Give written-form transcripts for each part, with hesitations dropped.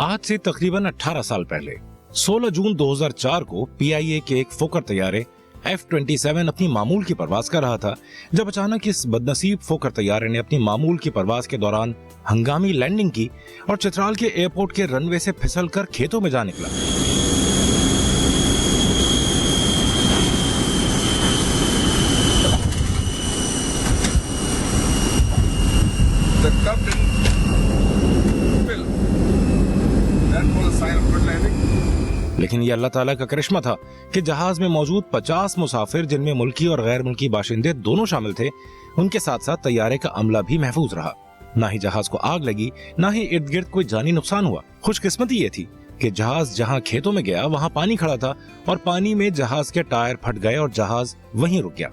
आज से तकरीबन 18 साल पहले 16 जून 2004 को PIA के एक फोकर तैयारे F-27 अपनी मामूल की परवाज कर रहा था, जब अचानक इस बदनसीब फोकर तैयारे ने अपनी मामूल की परवाज के दौरान हंगामी लैंडिंग की और चित्राल के एयरपोर्ट के रनवे से फिसलकर खेतों में जा निकला। लेकिन ये अल्लाह ताला का करिश्मा था कि जहाज में मौजूद 50 मुसाफिर, जिनमें मुल्की और गैर मुल्की बाशिंदे दोनों शामिल थे, उनके साथ साथ तैयारे का अमला भी महफूज रहा। ना ही जहाज को आग लगी, ना ही इर्द गिर्द कोई जानी नुकसान हुआ। खुशकिस्मती ये थी कि जहाज जहां खेतों में गया वहां पानी खड़ा था और पानी में जहाज के टायर फट गए और जहाज वहीं रुक गया।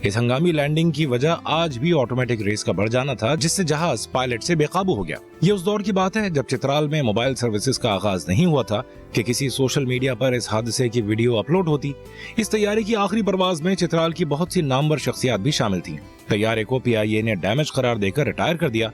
इस हंगामी लैंडिंग की वजह आज भी ऑटोमेटिक रेस का बढ़ जाना था, जिससे जहाज पायलट से बेकाबू हो गया। ये उस दौर की बात है जब चित्राल में मोबाइल सर्विसेज का आगाज नहीं हुआ था कि किसी सोशल मीडिया पर इस हादसे की वीडियो अपलोड होती। इस तैयारे की आखिरी परवाज में चित्राल की बहुत सी नामवर शख्सियात भी शामिल थीं। तैयारे को PIA ने डैमेज करार देकर रिटायर कर दिया।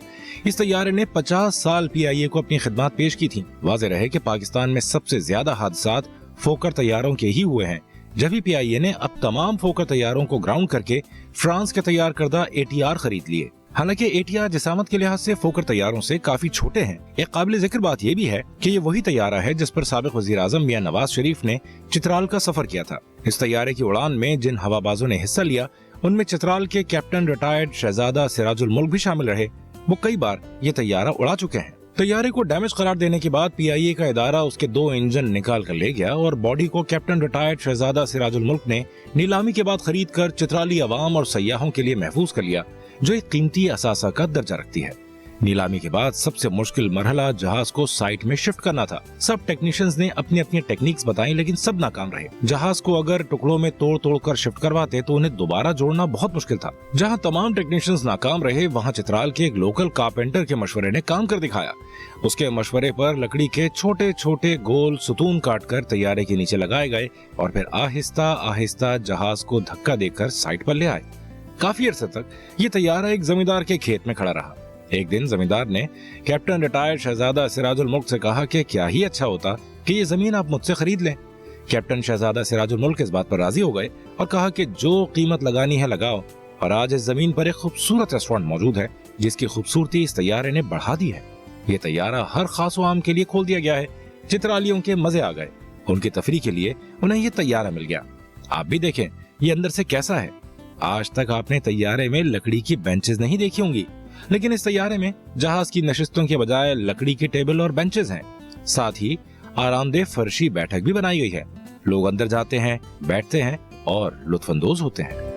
इस तैयारे ने 50 साल PIA को अपनी खिदमत पेश की थी। वाज़ेह रहे कि पाकिस्तान में सबसे ज्यादा हादसात फोकर तैयारों के ही हुए हैं। जब ही PIA ने अब तमाम फोकर तैयारों को ग्राउंड करके फ्रांस के तैयार करदा ATR खरीद लिए। हालांकि ATR जिसामत के लिहाज से फोकर तैयारों से काफी छोटे हैं। एक काबिल जिक्र बात यह भी है कि ये वही तैयारा है जिस पर साबिक वजीर आजम मियां नवाज शरीफ ने चित्राल का सफर किया था। इस तैयारे की उड़ान में जिन हवाबाजों ने हिस्सा लिया, उनमें चित्राल के कैप्टन रिटायर्ड शहजादा सिराजुल मुल्क भी शामिल रहे। वो कई बार ये तैयारा उड़ा चुके हैं। तैयारे को डैमेज करार देने के बाद PIA का इदारा उसके 2 इंजन निकाल कर ले गया और बॉडी को कैप्टन रिटायर्ड शहजादा सिराजुल मुल्क ने नीलामी के बाद खरीद कर चित्राली अवाम और सयाहों के लिए महफूज कर लिया, जो एक कीमती असासा का दर्जा रखती है। नीलामी के बाद सबसे मुश्किल मरहला जहाज को साइट में शिफ्ट करना था। सब टेक्नीशियंस ने अपनी अपनी टेक्निक्स बताई, लेकिन सब नाकाम रहे। जहाज को अगर टुकड़ों में तोड़ तोड़ कर शिफ्ट करवाते तो उन्हें दोबारा जोड़ना बहुत मुश्किल था। जहां तमाम टेक्नीशियंस नाकाम रहे, वहां चित्राल के एक लोकल कारपेंटर के मशवरे ने काम कर दिखाया। उसके मशवरे पर लकड़ी के छोटे छोटे गोल सुतून काट कर तैयारे के नीचे लगाए गए और फिर आहिस्ता आहिस्ता जहाज को धक्का देकर साइट पर ले आए। काफी अरसे तक ये तैयारा एक जमींदार के खेत में खड़ा रहा। एक दिन जमींदार ने कैप्टन रिटायर्ड शहजादा सिराजुल मुल्क से कहा कि क्या ही अच्छा होता कि ये जमीन आप मुझसे खरीद लें। कैप्टन शहजादा सिराजुल मुल्क इस बात पर राजी हो गए और कहा कि जो कीमत लगानी है लगाओ। और आज इस जमीन पर एक खूबसूरत रेस्टोरेंट मौजूद है, जिसकी खूबसूरती इस तैयारे ने बढ़ा दी है। ये तैयारा हर खास आम के लिए खोल दिया गया है। चित्रालियों के मजे आ गए। उनकी तफरीह के लिए उन्हें ये तैयारा मिल गया। आप भी देखें ये अंदर से कैसा है। आज तक आपने तैयारे में लकड़ी की बेंचेस नहीं देखी होंगी, लेकिन इस तैयारे में जहाज की नशिस्तों के बजाय लकड़ी के टेबल और बेंचेस हैं। साथ ही आरामदेह फर्शी बैठक भी बनाई गई है। लोग अंदर जाते हैं, बैठते हैं और लुत्फानंदोज होते हैं।